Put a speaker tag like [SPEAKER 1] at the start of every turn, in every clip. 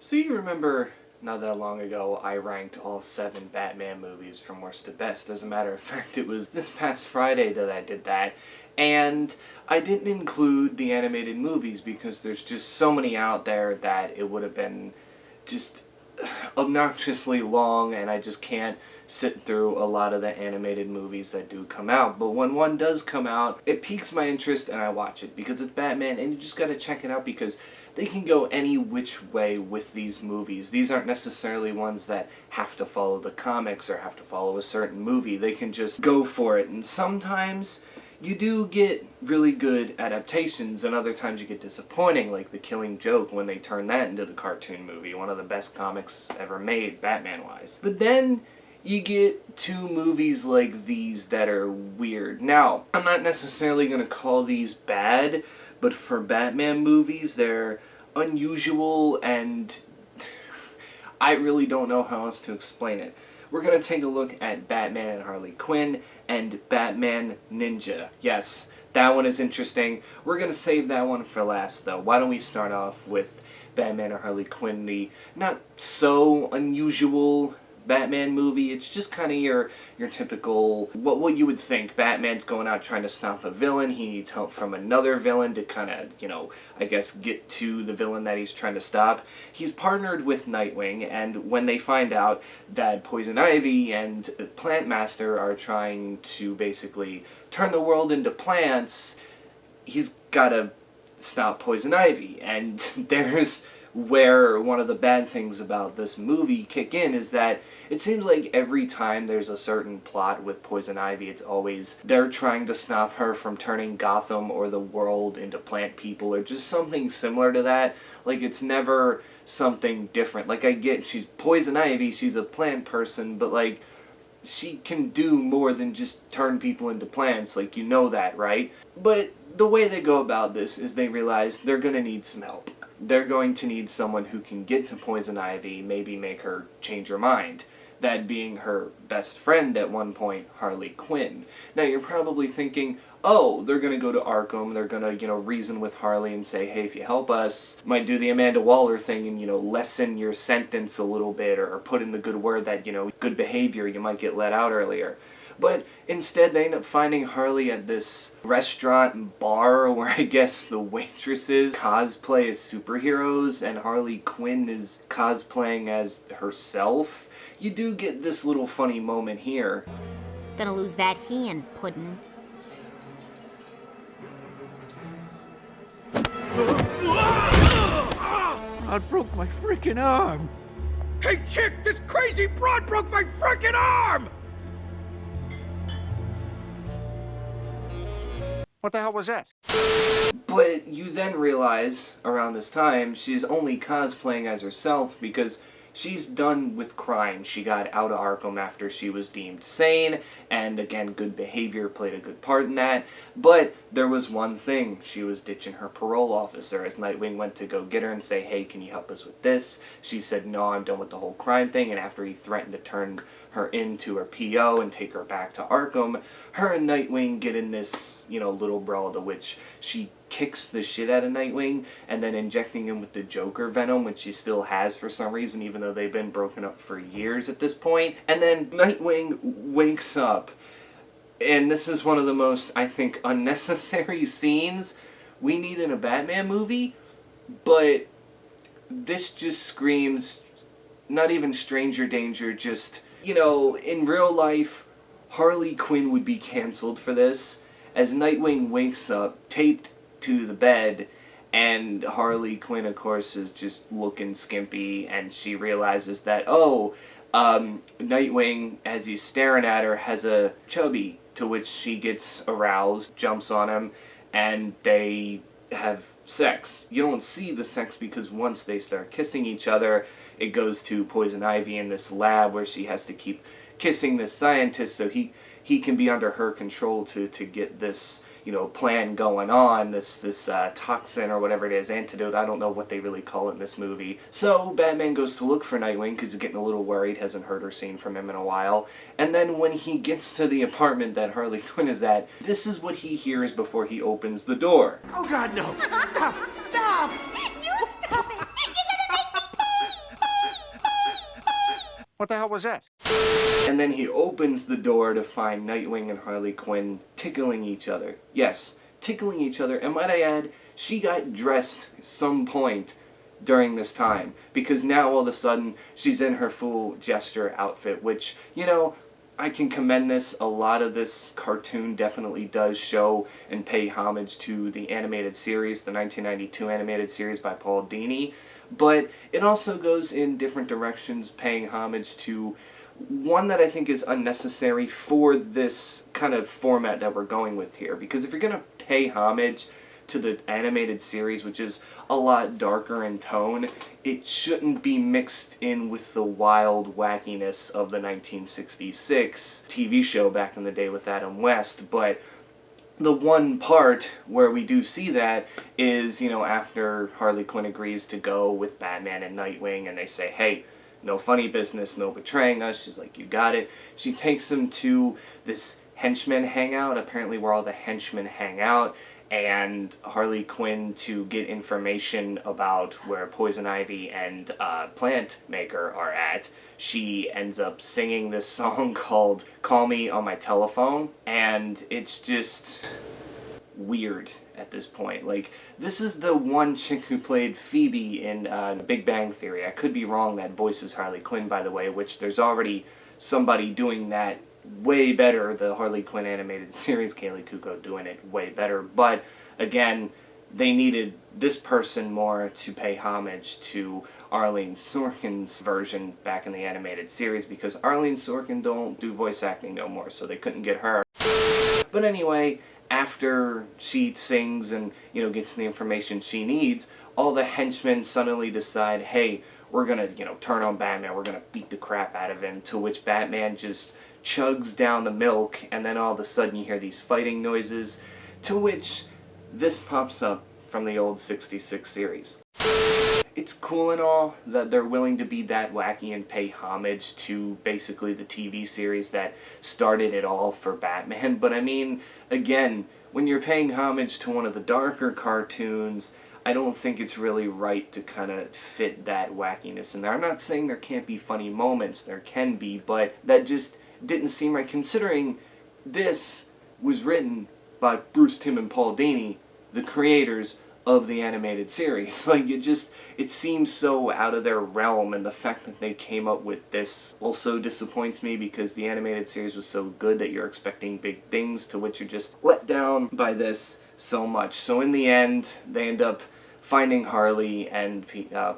[SPEAKER 1] So you remember not that long ago I ranked all 7 Batman movies from worst to best. As a matter of fact, it was this past Friday that I did that. And I didn't include the animated movies because there's just so many out there that it would have been just obnoxiously long, and I just can't sit through a lot of the animated movies that do come out. But when one does come out, it piques my interest and I watch it because it's Batman, and you just gotta check it out because they can go any which way with these movies. These aren't necessarily ones that have to follow the comics or have to follow a certain movie. They can just go for it, and sometimes you do get really good adaptations, and other times you get disappointing, like The Killing Joke when they turned that into the cartoon movie, one of the best comics ever made, Batman-wise. But then you get 2 movies like these that are weird. Now, I'm not necessarily going to call these bad, but for Batman movies, they're unusual, and I really don't know how else to explain it. We're going to take a look at Batman and Harley Quinn and Batman Ninja. Yes, that one is interesting. We're going to save that one for last, though. Why don't we start off with Batman and Harley Quinn, the not so unusual Batman movie. It's just kind of your typical, what you would think. Batman's going out trying to stop a villain. He needs help from another villain to kind of, I guess get to the villain that he's trying to stop. He's partnered with Nightwing, and when they find out that Poison Ivy and Plant Master are trying to basically turn the world into plants, he's got to stop Poison Ivy. And there's where one of the bad things about this movie kick in is that it seems like every time there's a certain plot with Poison Ivy, it's always they're trying to stop her from turning Gotham or the world into plant people or just something similar to that. Like, it's never something different. Like, I get she's Poison Ivy, she's a plant person, but like, she can do more than just turn people into plants, like, you know that, right? But the way they go about this is they realize they're gonna need some help. They're going to need someone who can get to Poison Ivy, maybe make her change her mind. That being her best friend at one point, Harley Quinn. Now you're probably thinking, oh, they're going to go to Arkham, they're going to, reason with Harley and say, hey, if you help us, might do the Amanda Waller thing and, lessen your sentence a little bit, or put in the good word that, good behavior, you might get let out earlier. But instead, they end up finding Harley at this restaurant and bar where I guess the waitresses cosplay as superheroes and Harley Quinn is cosplaying as herself. You do get this little funny moment here.
[SPEAKER 2] Gonna lose that hand, Puddin'.
[SPEAKER 3] I broke my freaking arm!
[SPEAKER 4] Hey chick, this crazy broad broke my freaking arm!
[SPEAKER 3] What the hell was that?
[SPEAKER 1] But you then realize, around this time, she's only cosplaying as herself because she's done with crime. She got out of Arkham after she was deemed sane, and again, good behavior played a good part in that. But there was one thing. She was ditching her parole officer as Nightwing went to go get her and say, hey, can you help us with this? She said, no, I'm done with the whole crime thing, and after he threatened to turn her into her PO and take her back to Arkham, her and Nightwing get in this, little brawl to which she kicks the shit out of Nightwing and then injecting him with the Joker venom, which she still has for some reason, even though they've been broken up for years at this point. And then Nightwing wakes up, and this is one of the most, I think, unnecessary scenes we need in a Batman movie, but this just screams not even stranger danger, just, in real life, Harley Quinn would be canceled for this, as Nightwing wakes up, taped to the bed, and Harley Quinn, of course, is just looking skimpy, and she realizes that, Nightwing, as he's staring at her, has a chubby, to which she gets aroused, jumps on him, and they have sex. You don't see the sex because once they start kissing each other, it goes to Poison Ivy in this lab where she has to keep kissing this scientist so he can be under her control to get this, plan going on, this toxin or whatever it is, antidote, I don't know what they really call it in this movie. So Batman goes to look for Nightwing because he's getting a little worried, hasn't heard or seen from him in a while, and then when he gets to the apartment that Harley Quinn is at, this is what he hears before he opens the door.
[SPEAKER 4] Oh god, no! Stop! Stop!
[SPEAKER 2] You stop it! You're gonna make me pay!
[SPEAKER 3] What the hell was that?
[SPEAKER 1] And then he opens the door to find Nightwing and Harley Quinn tickling each other. Yes, tickling each other. And might I add, she got dressed at some point during this time, because now all of a sudden she's in her full gesture outfit, which, you know, I can commend this. A lot of this cartoon definitely does show and pay homage to the animated series, the 1992 animated series by Paul Dini, but it also goes in different directions, paying homage to one that I think is unnecessary for this kind of format that we're going with here. Because if you're going to pay homage to the animated series, which is a lot darker in tone, it shouldn't be mixed in with the wild wackiness of the 1966 TV show back in the day with Adam West. But the one part where we do see that is, you know, after Harley Quinn agrees to go with Batman and Nightwing, and they say, hey, no funny business, no betraying us. She's like, you got it. She takes them to this henchman hangout, apparently where all the henchmen hang out, and Harley Quinn, to get information about where Poison Ivy and Plant Maker are at, she ends up singing this song called Call Me on My Telephone, and it's just weird at this point. Like, this is the one chick who played Phoebe in Big Bang Theory. I could be wrong, that voices Harley Quinn, by the way, which there's already somebody doing that way better, the Harley Quinn animated series, Kaylee Kuko doing it way better, but again, they needed this person more to pay homage to Arlene Sorkin's version back in the animated series, because Arlene Sorkin don't do voice acting no more, so they couldn't get her. But anyway, after she sings and, you know, gets the information she needs, all the henchmen suddenly decide, hey, we're gonna, you know, turn on Batman, we're gonna beat the crap out of him, to which Batman just chugs down the milk, and then all of a sudden you hear these fighting noises, to which this pops up from the old 66 series. It's cool and all that they're willing to be that wacky and pay homage to basically the TV series that started it all for Batman, but I mean, again, when you're paying homage to one of the darker cartoons, I don't think it's really right to kind of fit that wackiness in there. I'm not saying there can't be funny moments, there can be, but that just didn't seem right, considering this was written by Bruce Timm and Paul Dini, the creators of the animated series. Like, it seems so out of their realm, and the fact that they came up with this also disappoints me, because the animated series was so good that you're expecting big things, to which you're just let down by this so much. So in the end, they end up finding Harley and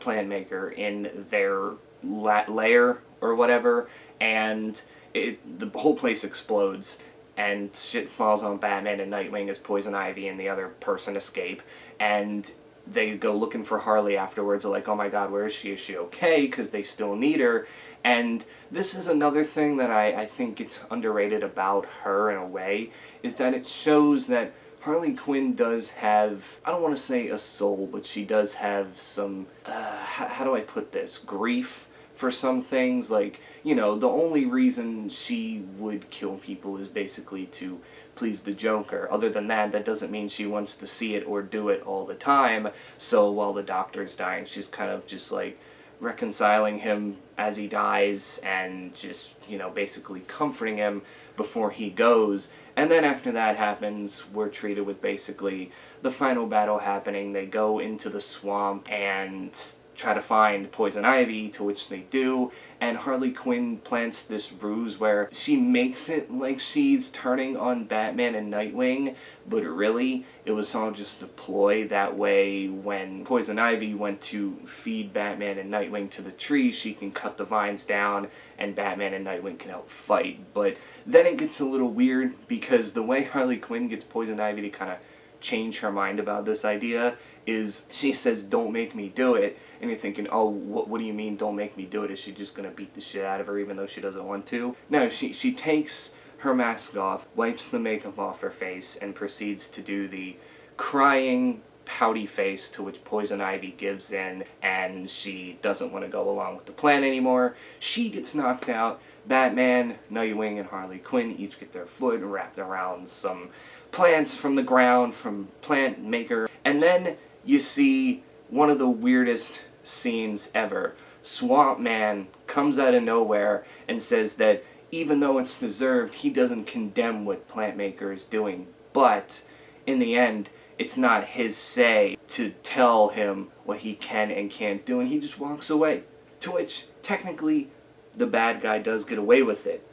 [SPEAKER 1] Plant Maker in their lair or whatever, and the whole place explodes, and shit falls on Batman and Nightwing as Poison Ivy and the other person escape, and they go looking for Harley afterwards. They're like, oh my god, where is she? Is she okay? Because they still need her. And this is another thing that I think it's underrated about her in a way, is that it shows that Harley Quinn does have, I don't want to say a soul, but she does have some, how do I put this, grief for some things. Like, you know, the only reason she would kill people is basically to please the Joker. Other than that, that doesn't mean she wants to see it or do it all the time. So while the Doctor's dying, she's kind of just like reconciling him as he dies, and just, you know, basically comforting him before he goes. And then after that happens, we're treated with basically the final battle happening. They go into the swamp and try to find Poison Ivy, to which they do, and Harley Quinn plants this ruse where she makes it like she's turning on Batman and Nightwing, but really, it was all just a ploy. That way, when Poison Ivy went to feed Batman and Nightwing to the tree, she can cut the vines down, and Batman and Nightwing can help fight. But then it gets a little weird, because the way Harley Quinn gets Poison Ivy to kind of change her mind about this idea is she says, don't make me do it, and you're thinking, oh, what do you mean don't make me do it? Is she just gonna beat the shit out of her even though she doesn't want to? No, she takes her mask off, wipes the makeup off her face, and proceeds to do the crying, pouty face, to which Poison Ivy gives in, and she doesn't want to go along with the plan anymore. She gets knocked out. Batman, Nightwing, and Harley Quinn each get their foot wrapped around some plants from the ground from Plant Maker, and then you see one of the weirdest scenes ever. Swamp Man comes out of nowhere and says that even though it's deserved, he doesn't condemn what Plantmaker is doing. But in the end, it's not his say to tell him what he can and can't do, and he just walks away. To which, technically, the bad guy does get away with it.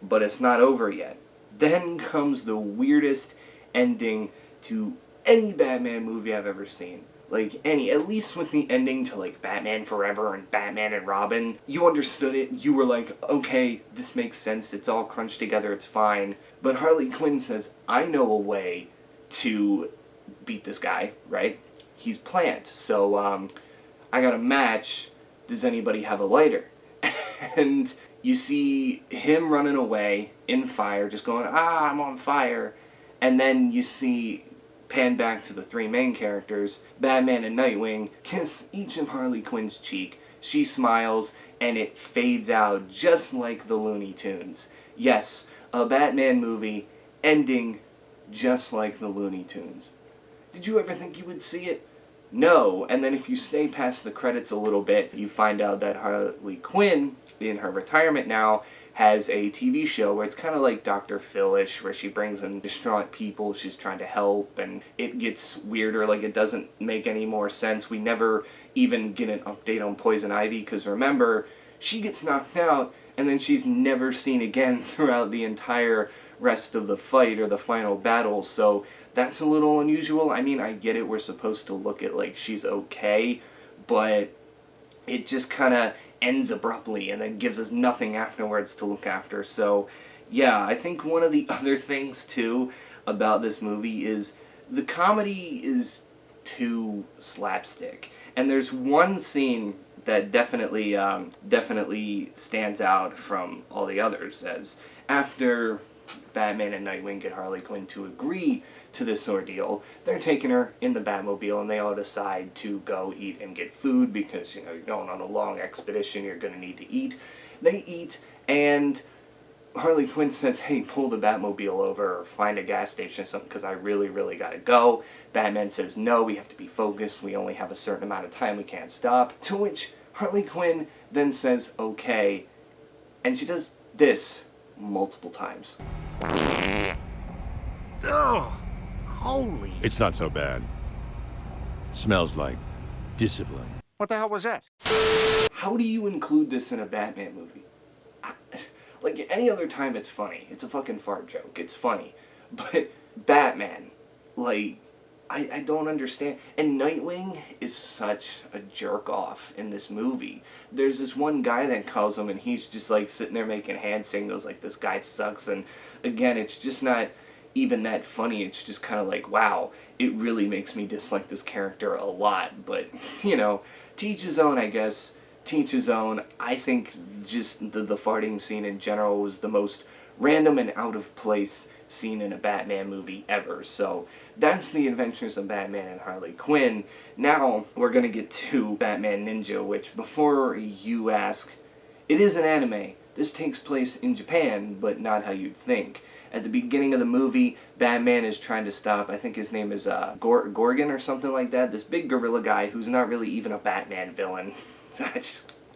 [SPEAKER 1] But it's not over yet. Then comes the weirdest ending to any Batman movie I've ever seen. Like, any, at least with the ending to, like, Batman Forever and Batman and Robin, you understood it, you were like, okay, this makes sense, it's all crunched together, it's fine. But Harley Quinn says, I know a way to beat this guy, right? He's Plant, so, I got a match, does anybody have a lighter? And you see him running away in fire, just going, I'm on fire, and then you see pan back to the three main characters, Batman and Nightwing, kiss each of Harley Quinn's cheek. She smiles, and it fades out just like the Looney Tunes. Yes, a Batman movie ending just like the Looney Tunes. Did you ever think you would see it? No, and then if you stay past the credits a little bit, you find out that Harley Quinn, in her retirement now, has a TV show where it's kind of like Dr. Phil-ish, where she brings in distraught people she's trying to help, and it gets weirder, like it doesn't make any more sense. We never even get an update on Poison Ivy, because remember, she gets knocked out, and then she's never seen again throughout the entire rest of the fight or the final battle, so that's a little unusual. I mean, I get it, we're supposed to look at like she's okay, but it just kind of ends abruptly and then gives us nothing afterwards to look after. So yeah, I think one of the other things too about this movie is the comedy is too slapstick. And there's one scene that definitely stands out from all the others, as after Batman and Nightwing get Harley Quinn to agree to this ordeal, they're taking her in the Batmobile and they all decide to go eat and get food because, you know, you're going on a long expedition, you're going to need to eat. They eat, and Harley Quinn says, hey, pull the Batmobile over or find a gas station or something because I really, really gotta go. Batman says, no, we have to be focused, we only have a certain amount of time, we can't stop. To which Harley Quinn then says, okay, and she does this multiple times.
[SPEAKER 3] Ugh! Holy...
[SPEAKER 5] It's not so bad. Smells like discipline.
[SPEAKER 3] What the hell was that?
[SPEAKER 1] How do you include this in a Batman movie? Like, any other time it's funny. It's a fucking fart joke. It's funny. But Batman, like, I don't understand. And Nightwing is such a jerk-off in this movie. There's this one guy that calls him, and he's just, like, sitting there making hand signals like, this guy sucks. And, again, it's just not even that funny. It's just kind of like, wow, it really makes me dislike this character a lot. But, you know, to each his own, I guess. To each his own. I think just the farting scene in general was the most random and out of place scene in a Batman movie ever. So that's the Adventures of Batman and Harley Quinn. Now we're gonna get to Batman Ninja, which, before you ask, it is an anime. This takes place in Japan, but not how you'd think. At the beginning of the movie, Batman is trying to stop, I think his name is Gorgon or something like that, this big gorilla guy who's not really even a Batman villain.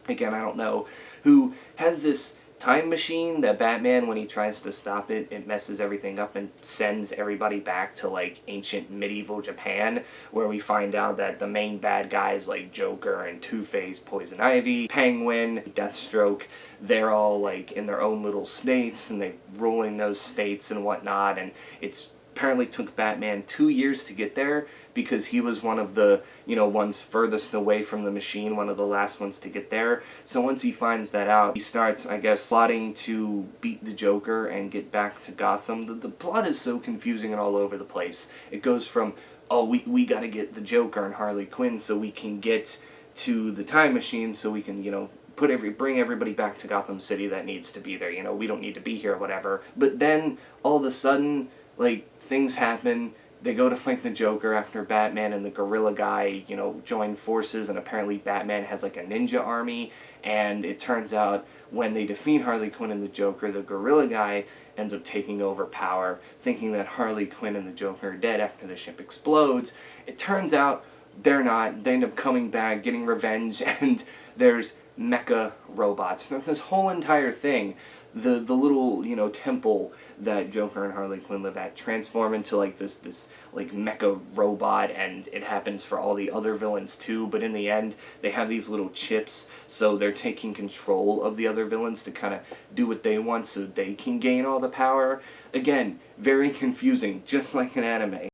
[SPEAKER 1] Again, I don't know, who has this time machine that Batman, when he tries to stop it, it messes everything up and sends everybody back to, like, ancient medieval Japan, where we find out that the main bad guys like Joker and Two-Face, Poison Ivy, Penguin, Deathstroke, they're all, like, in their own little states, and they're ruling those states and whatnot, and it's apparently took Batman 2 years to get there, because he was one of the, you know, ones furthest away from the machine, one of the last ones to get there. So once he finds that out, he starts, I guess, plotting to beat the Joker and get back to Gotham. The plot is so confusing and all over the place. It goes from, oh, we gotta get the Joker and Harley Quinn so we can get to the time machine so we can, you know, bring everybody back to Gotham City that needs to be there. You know, we don't need to be here or whatever. But then, all of a sudden, like, things happen. They go to fight the Joker after Batman and the gorilla guy, you know, join forces, and apparently Batman has like a ninja army, and it turns out when they defeat Harley Quinn and the Joker, the gorilla guy ends up taking over power, thinking that Harley Quinn and the Joker are dead after the ship explodes. It turns out they're not. They end up coming back, getting revenge, and there's mecha robots. This whole entire thing, the little, you know, temple that Joker and Harley Quinn live at, transform into like this like mecha robot, and it happens for all the other villains too, but in the end they have these little chips, so they're taking control of the other villains to kind of do what they want so they can gain all the power. Again, very confusing, just like an anime.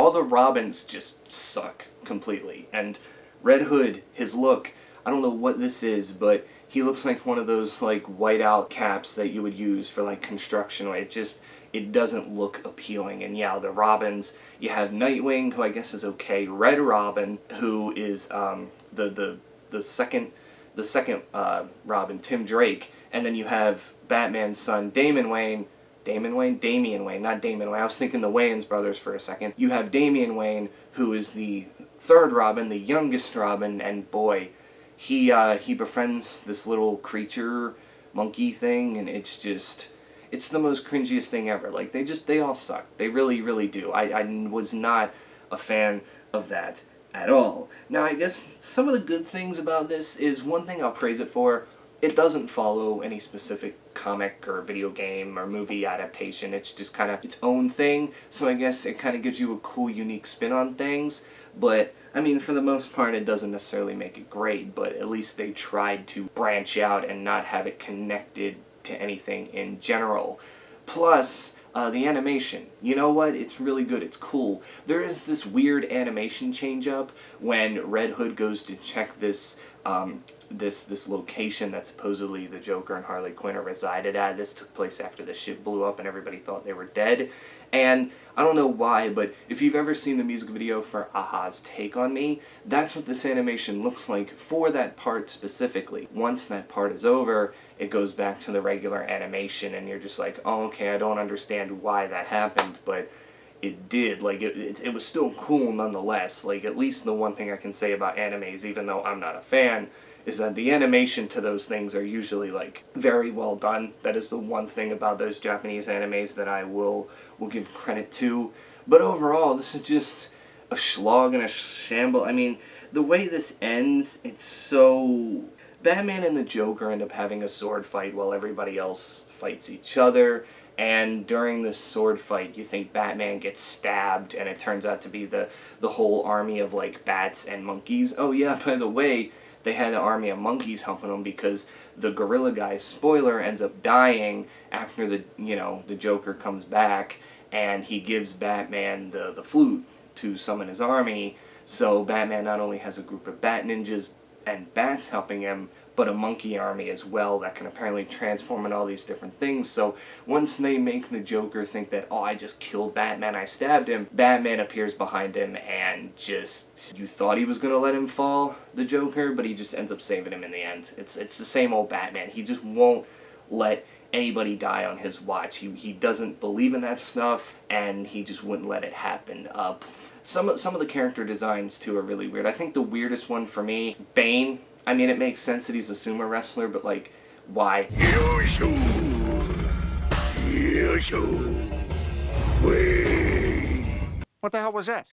[SPEAKER 1] All the Robins just suck completely, and Red Hood, his look, I don't know what this is, but he looks like one of those like whiteout caps that you would use for like construction. It doesn't look appealing. And yeah, the Robins, you have Nightwing, who I guess is okay, Red Robin, who is the second Robin, Tim Drake, and then you have Batman's son, Damian Wayne, not Damon Wayne. I was thinking the Wayans brothers for a second. You have Damian Wayne, who is the third Robin, the youngest Robin, and boy, he befriends this little creature monkey thing, and it's the most cringiest thing ever. Like, they all suck. They really, really do. I was not a fan of that at all. Now, I guess some of the good things about this is, one thing I'll praise it for, it doesn't follow any specific comic or video game or movie adaptation. It's just kind of its own thing, so I guess it kind of gives you a cool, unique spin on things. But, I mean, for the most part, it doesn't necessarily make it great, but at least they tried to branch out and not have it connected to anything in general. Plus, the animation. You know what? It's really good. It's cool. There is this weird animation change-up when Red Hood goes to check this this location that supposedly the Joker and Harley Quinn are resided at. This took place after the ship blew up and everybody thought they were dead. And I don't know why, but if you've ever seen the music video for Aha's Take on Me, that's what this animation looks like for that part specifically. Once that part is over, it goes back to the regular animation, and you're just like, oh, okay, I don't understand why that happened, but it did. Like, it was still cool nonetheless. Like, at least the one thing I can say about animes, even though I'm not a fan, is that the animation to those things are usually, like, very well done. That is the one thing about those Japanese animes that I will give credit to. But overall, this is just a slog and a shamble. I mean, the way this ends, it's so... Batman and the Joker end up having a sword fight while everybody else fights each other. And during this sword fight, you think Batman gets stabbed, and it turns out to be the whole army of, like, bats and monkeys. Oh yeah, by the way, they had an army of monkeys helping them because the gorilla guy, spoiler, ends up dying after the Joker comes back, and he gives Batman the flute to summon his army. So Batman not only has a group of bat ninjas and bats helping him, but a monkey army as well that can apparently transform into all these different things. So once they make the Joker think that, oh, I just killed Batman, I stabbed him, Batman appears behind him and you thought he was going to let him fall, the Joker, but he just ends up saving him in the end. It's the same old Batman. He just won't let anybody die on his watch. He doesn't believe in that stuff, and he just wouldn't let it happen. Some of the character designs, too, are really weird. I think the weirdest one for me, Bane. I mean, it makes sense that he's a sumo wrestler, but, like, why?
[SPEAKER 3] What the hell was that?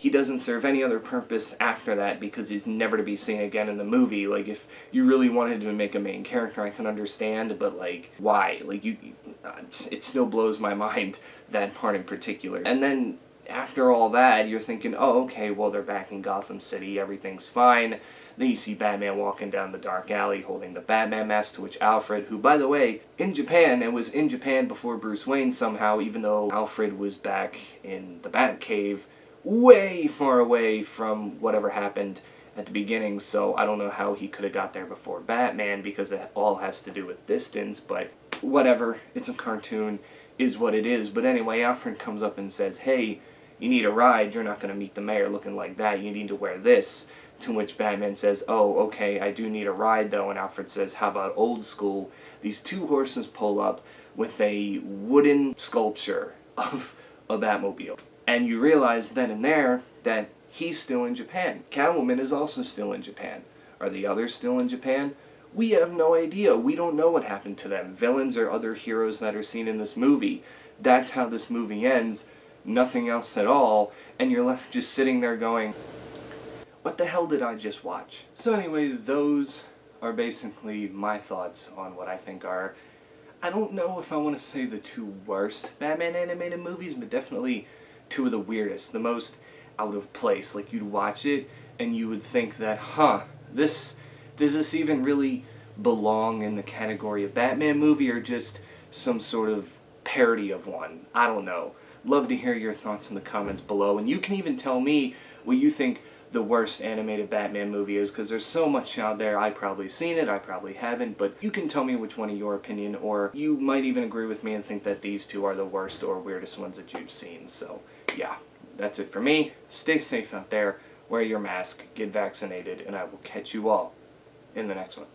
[SPEAKER 1] He doesn't serve any other purpose after that because he's never to be seen again in the movie. Like, if you really wanted to make a main character, I can understand, but, like, why? Like, it still blows my mind, that part in particular. And then, after all that, you're thinking, oh, okay, well, they're back in Gotham City, everything's fine. Then you see Batman walking down the dark alley holding the Batman mask, to which Alfred, who, by the way, in Japan, and was in Japan before Bruce Wayne somehow, even though Alfred was back in the Batcave, way far away from whatever happened at the beginning, so I don't know how he could have got there before Batman, because it all has to do with distance, but whatever, it's a cartoon, is what it is. But anyway, Alfred comes up and says, hey, you need a ride, you're not going to meet the mayor looking like that, you need to wear this. To which Batman says, oh, okay, I do need a ride though, and Alfred says, how about old school? These two horses pull up with a wooden sculpture of a Batmobile. And you realize then and there that he's still in Japan. Catwoman is also still in Japan. Are the others still in Japan? We have no idea. We don't know what happened to them. Villains or other heroes that are seen in this movie. That's how this movie ends. Nothing else at all. And you're left just sitting there going, what the hell did I just watch? So anyway, those are basically my thoughts on what I think are, I don't know if I want to say the two worst Batman animated movies, but definitely two of the weirdest, the most out of place. Like, you'd watch it and you would think that, does this even really belong in the category of Batman movie, or just some sort of parody of one? I don't know. Love to hear your thoughts in the comments below, and you can even tell me what you think the worst animated Batman movie is, because there's so much out there. I've probably seen it, I probably haven't, but you can tell me which one in your opinion, or you might even agree with me and think that these two are the worst or weirdest ones that you've seen. So yeah, that's it for me. Stay safe out there, wear your mask, get vaccinated, and I will catch you all in the next one.